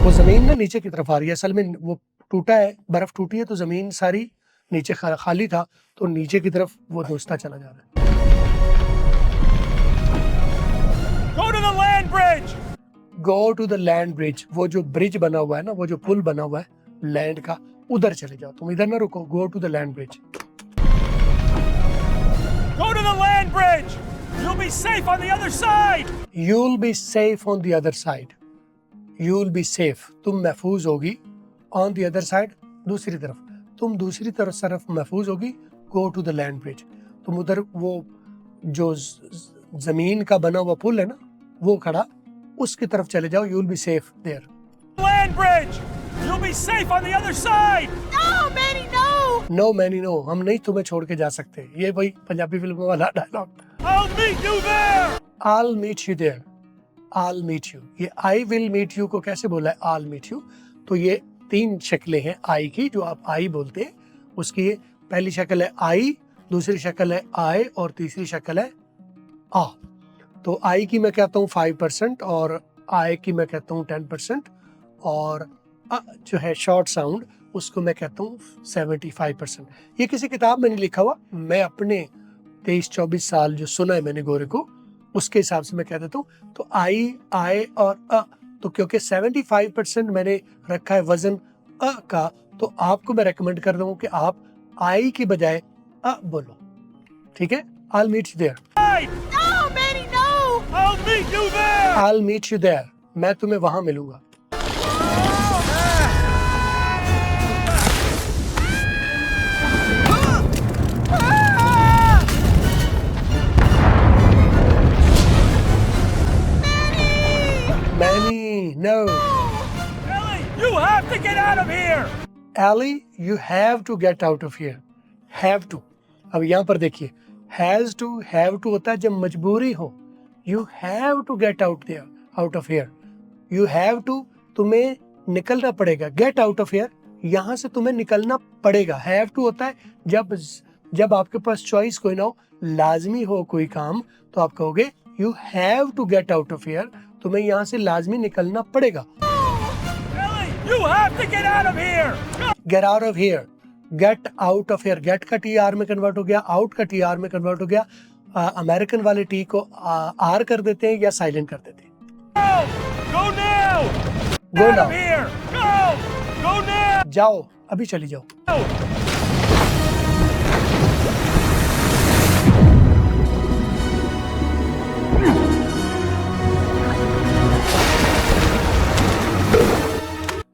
वो ज़मीन ना नीचे की तरफ आ रही है, असल में वो टूटा है, बर्फ़ टूटी है तो ज़मीन सारी नीचे खाली था, तो नीचे की तरफ वो धंसता चला जा रहा है। Go to the land bridge! Go to the land bridge, वो जो ब्रिज बना हुआ है ना, वो जो पुल बना हुआ है लैंड का, उधर चले जाओ, तुम इधर ना रुको, go to the land bridge. Go to the land bridge! You'll be safe on the other side! You'll be safe on the other side. You'll be safe, तुम महफूज होगी, on the other side, दूसरी तरफ, तुम दूसरी तरफ महफूज होगी, go to the land bridge, तुम उधर वो जो जमीन का बना हुआ पुल है ना, वो खड़ा, उसकी तरफ चले जाओ, you'll be safe there. Land bridge! You'll be safe on the other side! No, Manny, no! No Manny no, हम नहीं तुम्हें छोड़ के जा सकते, ये वही पंजाबी फिल्म वाला dialogue. I'll meet you there! I'll meet you there. I'll meet you, ये I will meet you को कैसे बोला है I'll meet you? तो ये तीन शक्लें हैं I की, जो आप I बोलते हैं, उसकी ये पहली शक्ल है I, दूसरी शक्ल है I और तीसरी शक्ल है आ। तो I की मैं कहता हूँ 5% और I की मैं कहता हूँ 10% और जो है शॉर्ट साउंड उसको मैं कहता हूँ 75%। ये किसी किताब में नहीं लिखा हुआ, मैं अपने 23-24 साल जो सुना है मैंने गोरे को, उसके हिसाब से मैं कह देता हूँ। तो आई और अ, तो क्योंकि 75% मैंने रखा है वजन अ का, तो आपको मैं रेकमेंड कर दूँ कि आप आई की बजाय अ बोलो, ठीक है? I'll meet you there. No, Manny, no! I'll meet you there! I'll meet you there. मैं तुम्हें वहां मिलूंगा। Manny, no. Ellie, you have to get out of here! Ellie, you have to get out of here. Have to. अब यहाँ पर देखिए, has to, have to होता है जब मजबूरी हो। You have to get out of here. You have to, तुम्हें निकलना पड़ेगा। Get out of here, यहाँ से तुम्हें निकलना पड़ेगा। Have to होता है जब आपके पास चॉइस कोई ना हो, लाजमी हो कोई काम, तो आप कहोगे you have to get out of here, तुम्हें यहाँ से लाजमी निकलना पड़ेगा। Ellie, you have to get out of here! Get out of here. Get out of here. Get का TR में कन्वर्ट हो गया, out का TR में कन्वर्ट हो गया। अमेरिकन वाले टी को आर कर देते हैं या साइलेंट कर देते हैं। Go now! Go Out now. of here! Go! Go now! जाओ, अभी चली जाओ।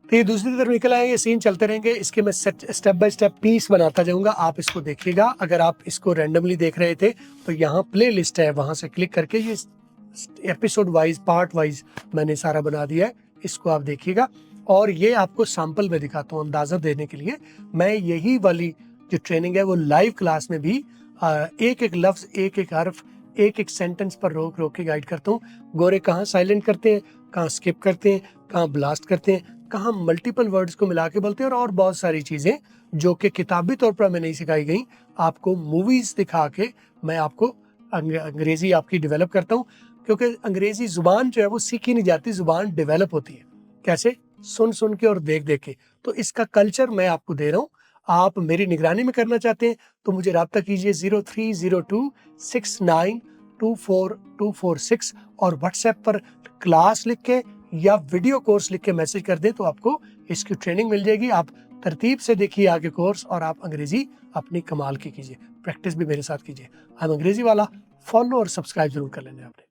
तो ये दूसरी तरफ निकल आएंगे, सीन चलते रहेंगे, इसके मैं स्टेप बाय स्टेप पीस बनाता जाऊंगा, आप इसको देखिएगा। अगर आप इसको रैंडमली देख रहे थे तो यहाँ प्ले लिस्ट है, वहां से क्लिक करके ये एपिसोड वाइज, पार्ट वाइज मैंने सारा बना दिया है, इसको आप देखिएगा। और ये आपको सैंपल में दिखाता हूँ अंदाजा देने के लिए। मैं यही वाली जो ट्रेनिंग है वो लाइव क्लास में भी एक एक लफ्ज, एक एक हर्फ, एक एक सेंटेंस पर रोक रोक के गाइड करता हूँ। गोरे कहाँ साइलेंट करते हैं, कहाँ स्किप करते हैं, कहाँ ब्लास्ट करते हैं, कहाँ मल्टीपल वर्ड्स को मिला के बोलते हैं, और बहुत सारी चीजें जो कि किताबी तौर पर हमें नहीं सिखाई गई, आपको मूवीज दिखा के मैं आपको अंग्रेजी आपकी डेवलप करता हूँ। क्योंकि अंग्रेजी जुबान जो है वो सीखी नहीं जाती, जुबान डेवलप होती है। कैसे? सुन सुन के और देख देख के। तो इसका कल्चर मैं आपको दे रहा हूँ। आप मेरी निगरानी में करना चाहते हैं तो मुझे रब्ता कीजिए 030269242446 और व्हाट्सएप पर क्लास लिख के या वीडियो कोर्स लिख के मैसेज कर दें तो आपको इसकी ट्रेनिंग मिल जाएगी। आप तरतीब से देखिए आगे कोर्स और आप अंग्रेजी अपनी कमाल की कीजिए, प्रैक्टिस भी मेरे साथ कीजिए। हम अंग्रेजी वाला फॉलो और सब्सक्राइब जरूर कर लेंगे आपने।